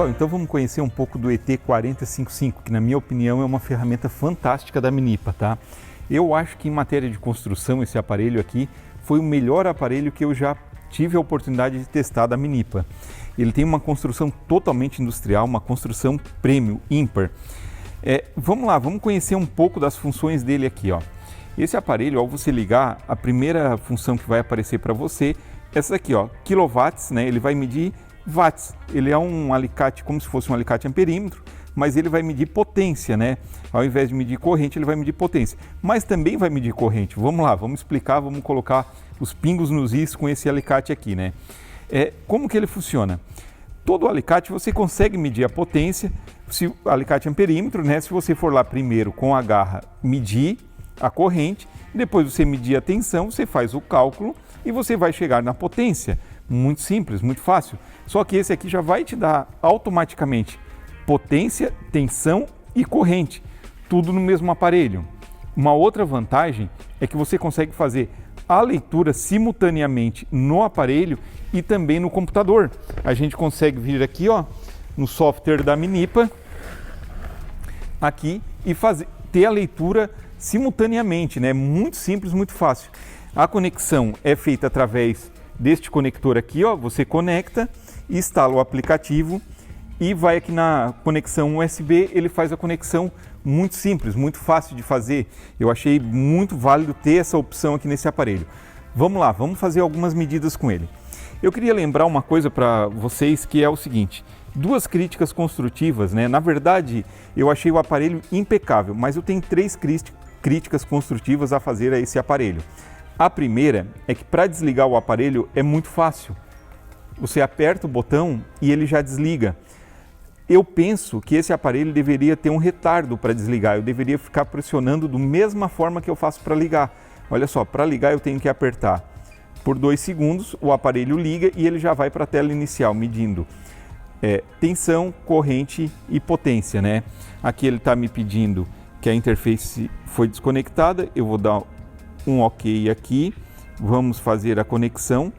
Pessoal, então vamos conhecer um pouco do ET4055, que na minha opinião é uma ferramenta fantástica da Minipa, tá? Eu acho que em matéria de construção esse aparelho aqui foi o melhor aparelho que eu já tive a oportunidade de testar da Minipa. Ele tem uma construção totalmente industrial, uma construção premium, ímpar. Vamos lá, vamos conhecer um pouco das funções dele aqui, ó. Esse aparelho, ao você ligar, a primeira função que vai aparecer para você é essa aqui, ó, quilowatts, né? Ele vai medir watts. Ele é um alicate, como se fosse um alicate amperímetro, mas ele vai medir potência, né? Ao invés de medir corrente, ele vai medir potência. Mas também vai medir corrente. Vamos lá, vamos explicar, vamos colocar os pingos nos is com esse alicate aqui, né? Como que ele funciona? Todo alicate você consegue medir a potência, se alicate amperímetro, né? Se você for lá primeiro com a garra medir a corrente, depois você medir a tensão, você faz o cálculo e você vai chegar na potência. Muito simples, muito fácil. Só que esse aqui já vai te dar automaticamente potência, tensão e corrente, tudo no mesmo aparelho. Uma outra vantagem é que você consegue fazer a leitura simultaneamente no aparelho e também no computador. A gente consegue vir aqui, ó, no software da Minipa, aqui e ter a leitura simultaneamente, né? Muito simples, muito fácil. A conexão é feita através deste conector aqui, ó, você conecta, instala o aplicativo e vai aqui na conexão USB, ele faz a conexão muito simples, muito fácil de fazer. Eu achei muito válido ter essa opção aqui nesse aparelho. Vamos lá, vamos fazer algumas medidas com ele. Eu queria lembrar uma coisa para vocês que é o seguinte, duas críticas construtivas, né? Na verdade, eu achei o aparelho impecável, mas eu tenho três críticas construtivas a fazer a esse aparelho. A primeira é que para desligar o aparelho é muito fácil. Você aperta o botão e ele já desliga. Eu penso que esse aparelho deveria ter um retardo para desligar. Eu deveria ficar pressionando da mesma forma que eu faço para ligar. Olha só, para ligar eu tenho que apertar por 2 segundos, o aparelho liga e ele já vai para a tela inicial, medindo tensão, corrente e potência, né? Aqui ele está me pedindo que a interface foi desconectada. Eu vou dar um OK aqui, vamos fazer a conexão,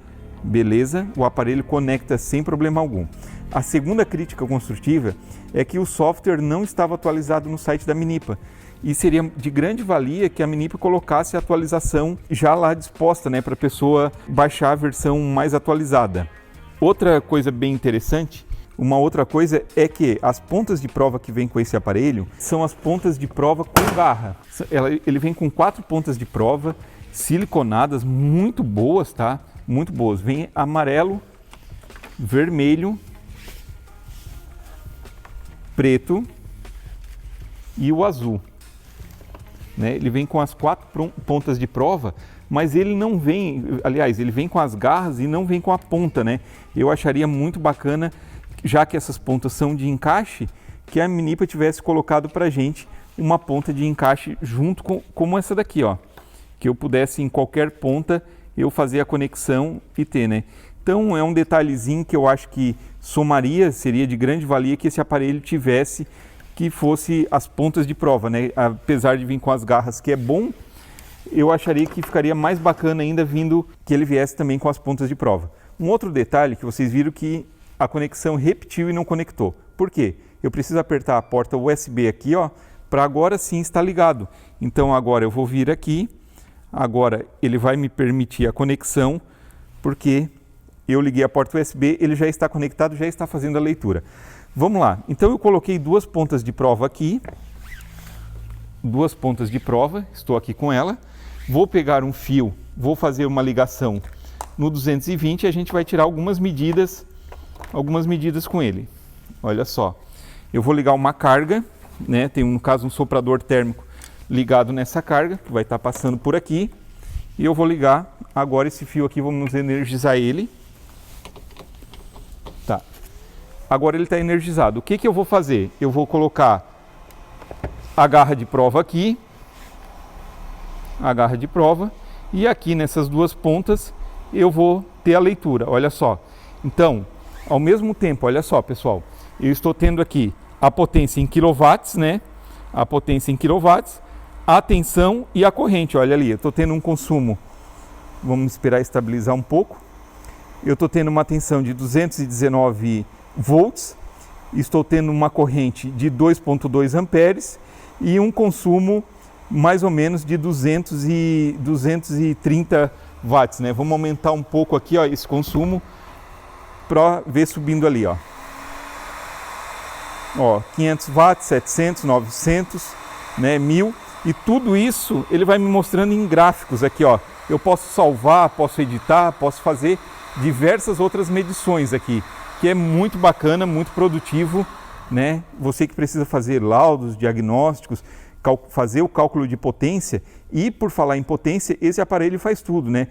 beleza, o aparelho conecta sem problema algum. A segunda crítica construtiva é que o software não estava atualizado no site da Minipa e seria de grande valia que a Minipa colocasse a atualização já lá disposta, né, para a pessoa baixar a versão mais atualizada. Outra coisa bem interessante, uma outra coisa é que as pontas de prova que vem com esse aparelho são as pontas de prova com garra. Ele vem com 4 pontas de prova siliconadas, muito boas, tá? Muito boas. Vem amarelo, vermelho, preto e o azul, né? Ele vem com as 4 pontas de prova, mas ele não vem, aliás, ele vem com as garras e não vem com a ponta, né? Eu acharia muito bacana, já que essas pontas são de encaixe, que a Minipa tivesse colocado para a gente uma ponta de encaixe junto com como essa daqui, ó, que eu pudesse em qualquer ponta eu fazer a conexão e ter, né? Então é um detalhezinho que eu acho que somaria, seria de grande valia que esse aparelho tivesse, que fosse as pontas de prova, né? Apesar de vir com as garras, que é bom, eu acharia que ficaria mais bacana ainda vindo que ele viesse também com as pontas de prova. Um outro detalhe que vocês viram que a conexão repetiu e não conectou. Por quê? Eu preciso apertar a porta USB aqui, ó, para agora sim estar ligado. Então agora eu vou vir aqui, agora ele vai me permitir a conexão, porque eu liguei a porta USB, ele já está conectado, já está fazendo a leitura. Vamos lá, então eu coloquei 2 pontas de prova aqui, 2 pontas de prova, estou aqui com ela, vou pegar um fio, vou fazer uma ligação no 220 e a gente vai tirar algumas medidas com ele. Olha só, eu vou ligar uma carga, né? Tem no caso um soprador térmico ligado nessa carga, que vai estar passando por aqui, e eu vou ligar agora esse fio aqui, vamos energizar ele. Tá, agora ele está energizado. O que que eu vou fazer? Eu vou colocar a garra de prova aqui, a garra de prova, e aqui nessas 2 pontas eu vou ter a leitura, olha só. Então, ao mesmo tempo, olha só, pessoal, eu estou tendo aqui a potência em quilowatts, né? A potência em quilowatts, a tensão e a corrente, olha ali, eu estou tendo um consumo, vamos esperar estabilizar um pouco, eu estou tendo uma tensão de 219 volts estou tendo uma corrente de 2,2 amperes e um consumo mais ou menos de 230 watts, né? Vamos aumentar um pouco aqui, ó, esse consumo para ver subindo ali, ó. Ó, 500 watts, 700, 900, né, 1000, e tudo isso ele vai me mostrando em gráficos aqui, ó. Eu posso salvar, posso editar, posso fazer diversas outras medições aqui, que é muito bacana, muito produtivo, né? Você que precisa fazer laudos, diagnósticos, fazer o cálculo de potência, e por falar em potência, esse aparelho faz tudo, né?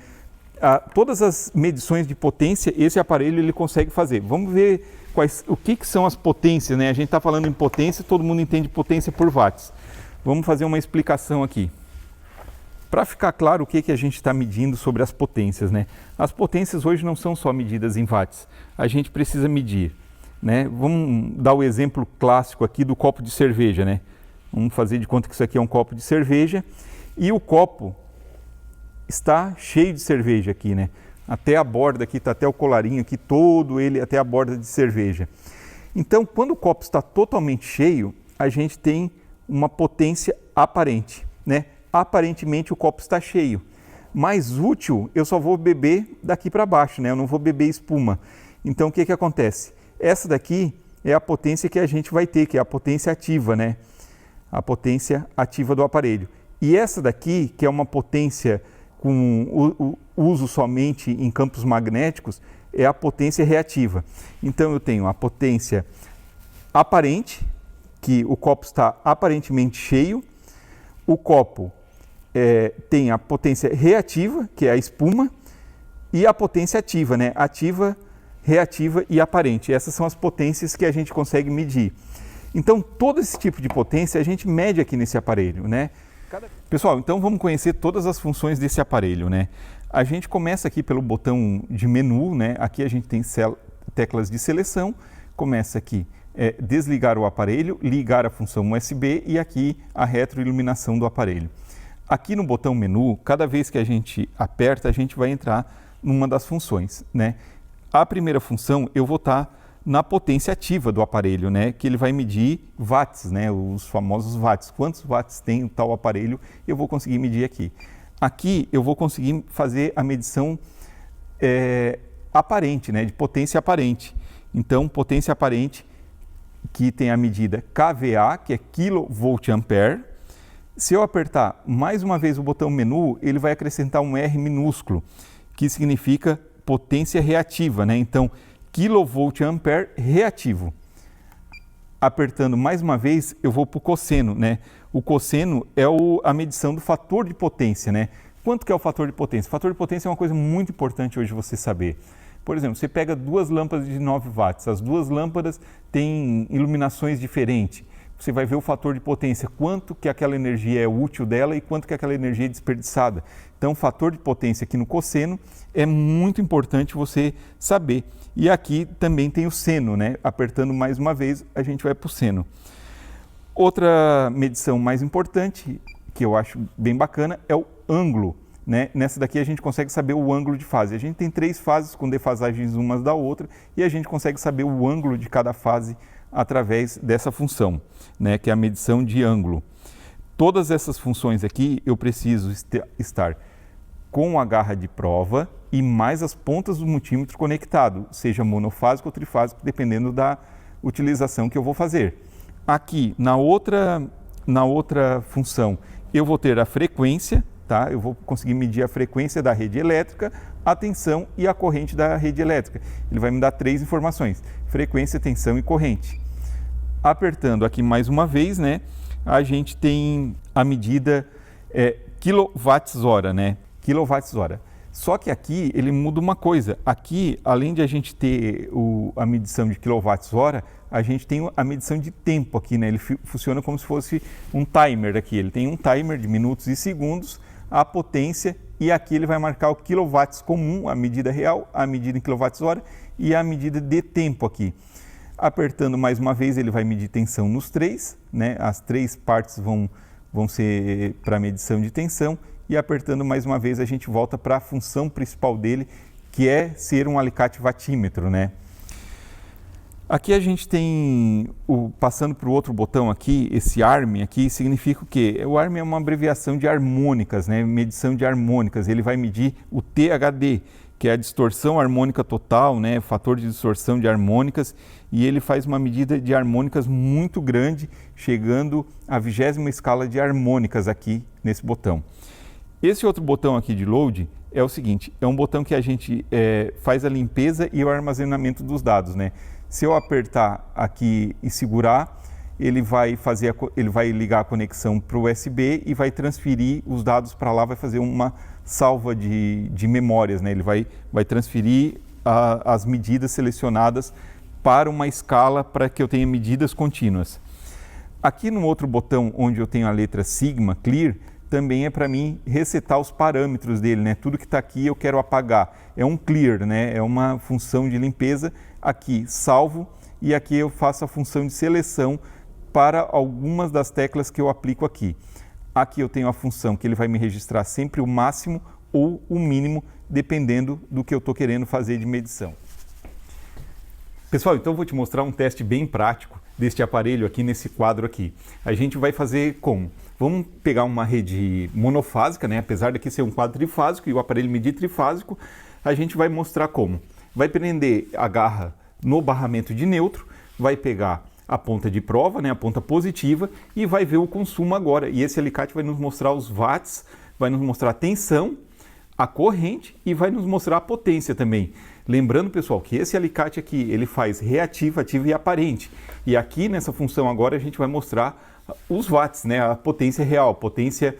Todas as medições de potência, esse aparelho ele consegue fazer. Vamos ver o que são as potências, né? A gente está falando em potência, todo mundo entende potência por watts. Vamos fazer uma explicação aqui. Para ficar claro o que a gente está medindo sobre as potências, né? As potências hoje não são só medidas em watts, a gente precisa medir, né? Vamos dar o exemplo clássico aqui do copo de cerveja, né? Vamos fazer de conta que isso aqui é um copo de cerveja e o copo está cheio de cerveja aqui, né? Até a borda aqui, está até o colarinho aqui, todo ele até a borda de cerveja. Então, quando o copo está totalmente cheio, a gente tem uma potência aparente, né? Aparentemente o copo está cheio. Mais útil, eu só vou beber daqui para baixo, né? Eu não vou beber espuma. Então, o que acontece? Essa daqui é a potência que a gente vai ter, que é a potência ativa, né? A potência ativa do aparelho. E essa daqui, que é uma potência com uso somente em campos magnéticos, é a potência reativa. Então eu tenho a potência aparente, que o copo está aparentemente cheio, o copo tem a potência reativa, que é a espuma, e a potência ativa, né? Ativa, reativa e aparente. Essas são as potências que a gente consegue medir. Então todo esse tipo de potência a gente mede aqui nesse aparelho, né? Pessoal, então vamos conhecer todas as funções desse aparelho, né? A gente começa aqui pelo botão de menu, né? Aqui a gente tem teclas de seleção, começa aqui desligar o aparelho, ligar a função USB e aqui a retroiluminação do aparelho. Aqui no botão menu, cada vez que a gente aperta, a gente vai entrar numa das funções, né? A primeira função eu vou estar na potência ativa do aparelho, né, que ele vai medir watts, né, os famosos watts. Quantos watts tem o tal aparelho, eu vou conseguir medir aqui. Aqui eu vou conseguir fazer a medição aparente, né, de potência aparente. Então, potência aparente, que tem a medida kVA, que é kVA. Se eu apertar mais uma vez o botão menu, ele vai acrescentar um R minúsculo, que significa potência reativa, né? Então, kVA reativo. Apertando mais uma vez, eu vou para o cosseno, né? O cosseno é a medição do fator de potência, né? Quanto que é o fator de potência? O fator de potência é uma coisa muito importante hoje você saber. Por exemplo, você pega duas lâmpadas de 9 watts, as duas lâmpadas têm iluminações diferentes. Você vai ver o fator de potência, quanto que aquela energia é útil dela e quanto que aquela energia é desperdiçada. Então, o fator de potência aqui no cosseno é muito importante você saber. E aqui também tem o seno, né? Apertando mais uma vez, a gente vai para o seno. Outra medição mais importante, que eu acho bem bacana, é o ângulo, né? Nessa daqui a gente consegue saber o ângulo de fase. A gente tem 3 fases com defasagens umas da outra e a gente consegue saber o ângulo de cada fase através dessa função, né? Que é a medição de ângulo. Todas essas funções aqui eu preciso estar com a garra de prova e mais as pontas do multímetro conectado, seja monofásico ou trifásico, dependendo da utilização que eu vou fazer. Aqui, na outra função, eu vou ter a frequência, tá? Eu vou conseguir medir a frequência da rede elétrica, a tensão e a corrente da rede elétrica. Ele vai me dar 3 informações, frequência, tensão e corrente. Apertando aqui mais uma vez, né, a gente tem a medida quilowatts-hora, né? Quilowatts-hora. Só que aqui ele muda uma coisa. Aqui, além de a gente ter a medição de quilowatts-hora, a gente tem a medição de tempo aqui, né? Ele funciona como se fosse um timer aqui. Ele tem um timer de minutos e segundos, a potência, e aqui ele vai marcar o quilowatts comum, a medida real, a medida em quilowatts-hora e a medida de tempo aqui. Apertando mais uma vez, ele vai medir tensão nos 3, né? As 3 partes vão ser para a medição de tensão. E apertando mais uma vez, a gente volta para a função principal dele, que é ser um alicate watímetro, né? Aqui a gente tem, passando para o outro botão aqui, esse ARM aqui, significa o quê? O ARM é uma abreviação de harmônicas, né? Medição de harmônicas. Ele vai medir o THD, que é a distorção harmônica total, né? Fator de distorção de harmônicas, e ele faz uma medida de harmônicas muito grande, chegando à 20ª escala de harmônicas aqui nesse botão. Esse outro botão aqui de load é o seguinte, é um botão que a gente faz a limpeza e o armazenamento dos dados, né? Se eu apertar aqui e segurar, ele vai ligar a conexão para o USB e vai transferir os dados para lá, vai fazer uma salva de memórias, né? Ele vai transferir as medidas selecionadas para uma escala para que eu tenha medidas contínuas. Aqui no outro botão, onde eu tenho a letra Sigma, Clear, também é para mim resetar os parâmetros dele, né? Tudo que está aqui eu quero apagar. É um clear, né? É uma função de limpeza. Aqui salvo e aqui eu faço a função de seleção para algumas das teclas que eu aplico aqui. Aqui eu tenho a função que ele vai me registrar sempre o máximo ou o mínimo, dependendo do que eu estou querendo fazer de medição. Pessoal, então eu vou te mostrar um teste bem prático deste aparelho aqui nesse quadro aqui. A gente vai fazer como? Vamos pegar uma rede monofásica, né? Apesar daqui ser um quadro trifásico e o aparelho medir trifásico, a gente vai mostrar como. Vai prender a garra no barramento de neutro, vai pegar a ponta de prova, né, a ponta positiva, e vai ver o consumo agora. E esse alicate vai nos mostrar os watts, vai nos mostrar a tensão, a corrente e vai nos mostrar a potência também. Lembrando, pessoal, que esse alicate aqui, ele faz reativo, ativo e aparente. E aqui nessa função agora a gente vai mostrar os watts, né, a potência real, a potência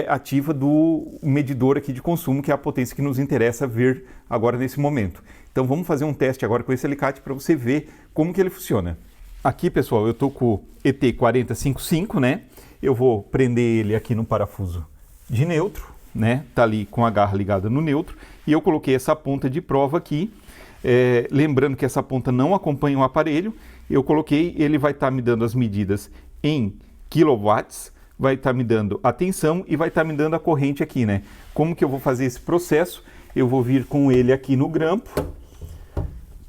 ativa do medidor aqui de consumo, que é a potência que nos interessa ver agora nesse momento. Então vamos fazer um teste agora com esse alicate para você ver como que ele funciona. Aqui, pessoal, eu estou com o ET4055, né? Eu vou prender ele aqui no parafuso de neutro, né? Tá ali com a garra ligada no neutro, e eu coloquei essa ponta de prova aqui. Lembrando que essa ponta não acompanha o aparelho, eu coloquei, ele vai estar me dando as medidas em kilowatts, vai estar me dando a tensão e vai estar me dando a corrente aqui, né? Como que eu vou fazer esse processo? Eu vou vir com ele aqui no grampo,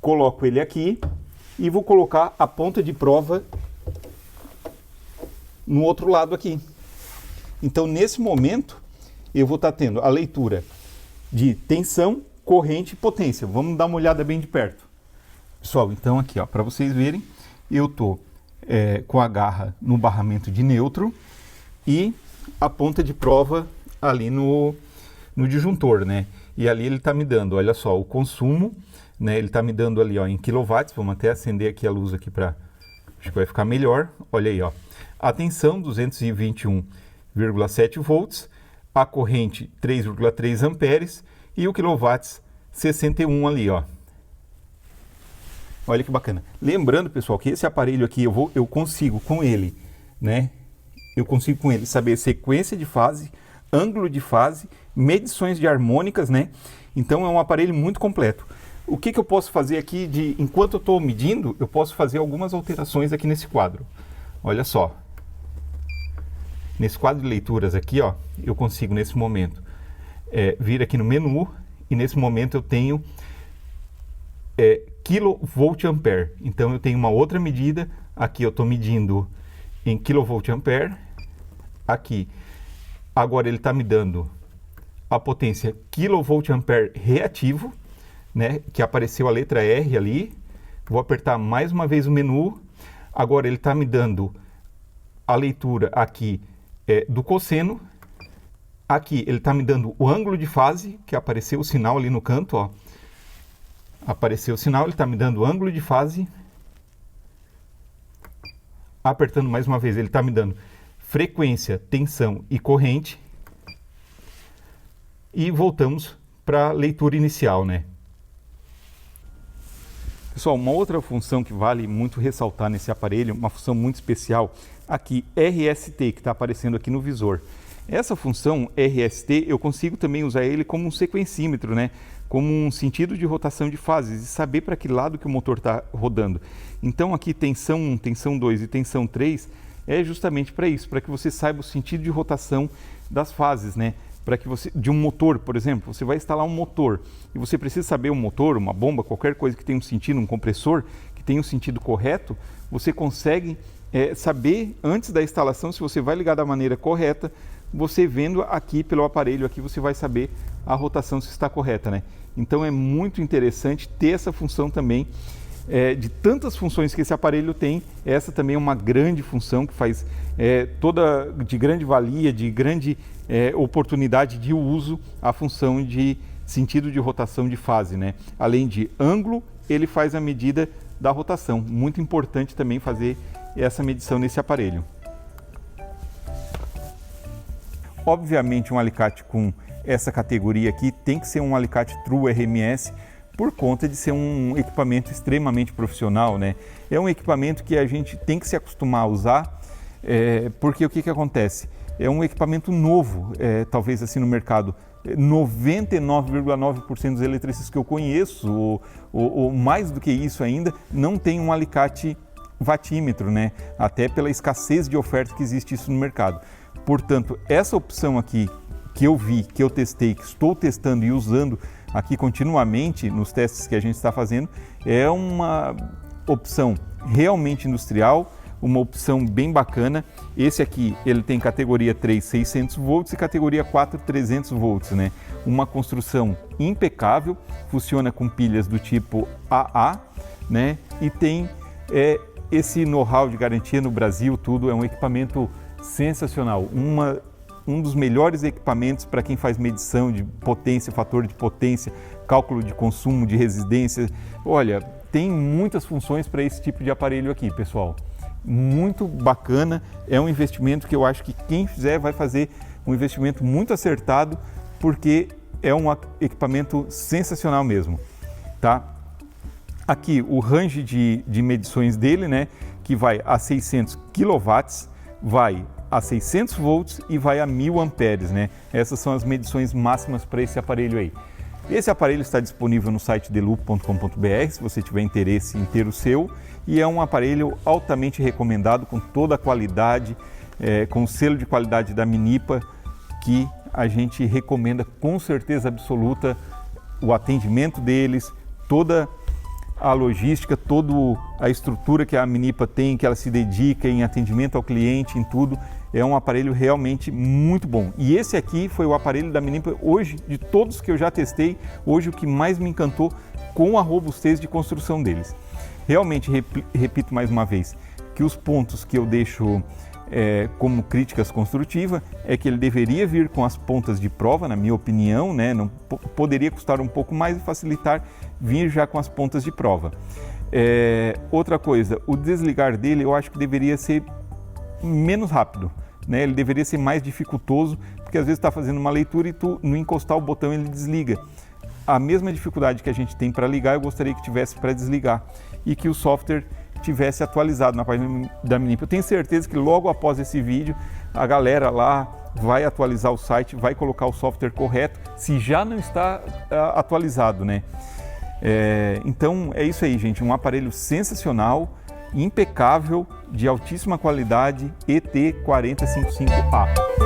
coloco ele aqui e vou colocar a ponta de prova no outro lado aqui. Então, nesse momento, eu vou estar tendo a leitura de tensão, corrente e potência. Vamos dar uma olhada bem de perto. Pessoal, então aqui, ó, para vocês verem, eu estou com a garra no barramento de neutro e a ponta de prova ali no disjuntor, né? E ali ele está me dando, olha só, o consumo, né? Ele está me dando ali, ó, em quilowatts. Vamos até acender aqui a luz aqui para, acho que vai ficar melhor. Olha aí, ó, a tensão 221,7 volts, a corrente 3,3 amperes e o quilowatts 61 ali, ó. Olha que bacana. Lembrando, pessoal, que esse aparelho aqui eu consigo com ele, né? Eu consigo com ele saber sequência de fase, ângulo de fase, medições de harmônicas, né? Então é um aparelho muito completo. O que eu posso fazer aqui enquanto eu estou medindo, eu posso fazer algumas alterações aqui nesse quadro. Olha só. Nesse quadro de leituras aqui, ó, eu consigo nesse momento vir aqui no menu e nesse momento eu tenho kilovolt-ampere. Então eu tenho uma outra medida. Aqui eu estou medindo em kilovolt-ampere. Aqui, agora ele está me dando a potência kilovolt-ampere reativo, né, que apareceu a letra R ali. Vou apertar mais uma vez o menu. Agora ele está me dando a leitura aqui do cosseno. Aqui ele está me dando o ângulo de fase, que apareceu o sinal ali no canto, ó. Apareceu o sinal, ele está me dando o ângulo de fase. Apertando mais uma vez, ele está me dando frequência, tensão e corrente. E voltamos para a leitura inicial, né? Pessoal, uma outra função que vale muito ressaltar nesse aparelho, uma função muito especial, aqui, RST, que está aparecendo aqui no visor. Essa função RST, eu consigo também usar ele como um sequencímetro, né? Como um sentido de rotação de fases e saber para que lado que o motor está rodando. Então aqui tensão 1, tensão 2 e tensão 3 é justamente para isso, para que você saiba o sentido de rotação das fases, né? Para que você, de um motor, por exemplo, você vai instalar um motor e você precisa saber um motor, uma bomba, qualquer coisa que tenha um sentido, um compressor, que tem o sentido correto, você consegue saber antes da instalação se você vai ligar da maneira correta. Você vendo aqui pelo aparelho, aqui você vai saber a rotação se está correta, né? Então é muito interessante ter essa função também. De tantas funções que esse aparelho tem, essa também é uma grande função que faz toda de grande valia, de grande oportunidade de uso, a função de sentido de rotação de fase, né? Além de ângulo, ele faz a medida da rotação. Muito importante também fazer essa medição nesse aparelho. Obviamente, um alicate com essa categoria aqui tem que ser um alicate True RMS, por conta de ser um equipamento extremamente profissional, né? É um equipamento que a gente tem que se acostumar a usar, porque o que acontece? É um equipamento novo, talvez assim no mercado. 99,9% dos eletricistas que eu conheço, ou mais do que isso ainda, não tem um alicate watímetro, né? Até pela escassez de oferta que existe isso no mercado. Portanto, essa opção aqui que eu vi, que eu testei, que estou testando e usando aqui continuamente nos testes que a gente está fazendo, é uma opção realmente industrial, uma opção bem bacana. Esse aqui, ele tem categoria 3, 600 volts e categoria 4, 300 volts, né? Uma construção impecável, funciona com pilhas do tipo AA, né? E tem esse know-how de garantia no Brasil, tudo, é um equipamento sensacional, um dos melhores equipamentos para quem faz medição de potência, fator de potência, cálculo de consumo, de resistência. Olha, tem muitas funções para esse tipo de aparelho aqui, pessoal. Muito bacana, é um investimento que eu acho que quem fizer vai fazer um investimento muito acertado, porque é um equipamento sensacional mesmo, tá? Aqui o range de medições dele, né, que vai a 600 kW, vai a 600 volts e vai a 1000 amperes, né? Essas são as medições máximas para esse aparelho aí. Esse aparelho está disponível no site delup.com.br, se você tiver interesse em ter o seu, e é um aparelho altamente recomendado, com toda a qualidade, com o selo de qualidade da Minipa, que a gente recomenda com certeza absoluta o atendimento deles, toda a logística, toda a estrutura que a Minipa tem, que ela se dedica em atendimento ao cliente, em tudo. É um aparelho realmente muito bom. E esse aqui foi o aparelho da Minipa hoje, de todos que eu já testei, hoje o que mais me encantou com a robustez de construção deles. Realmente, repito mais uma vez, que os pontos que eu deixo como críticas construtivas é que ele deveria vir com as pontas de prova, na minha opinião, né? Não poderia custar um pouco mais e facilitar vir já com as pontas de prova. Outra coisa, o desligar dele eu acho que deveria ser menos rápido, né? Ele deveria ser mais dificultoso, porque às vezes está fazendo uma leitura e tu, no encostar o botão, ele desliga. A mesma dificuldade que a gente tem para ligar, eu gostaria que tivesse para desligar, e que o software tivesse atualizado na página da Minipa. Eu tenho certeza que logo após esse vídeo, a galera lá vai atualizar o site, vai colocar o software correto, se já não está atualizado, né? Então é isso aí, gente, um aparelho sensacional, impecável, de altíssima qualidade, ET455A.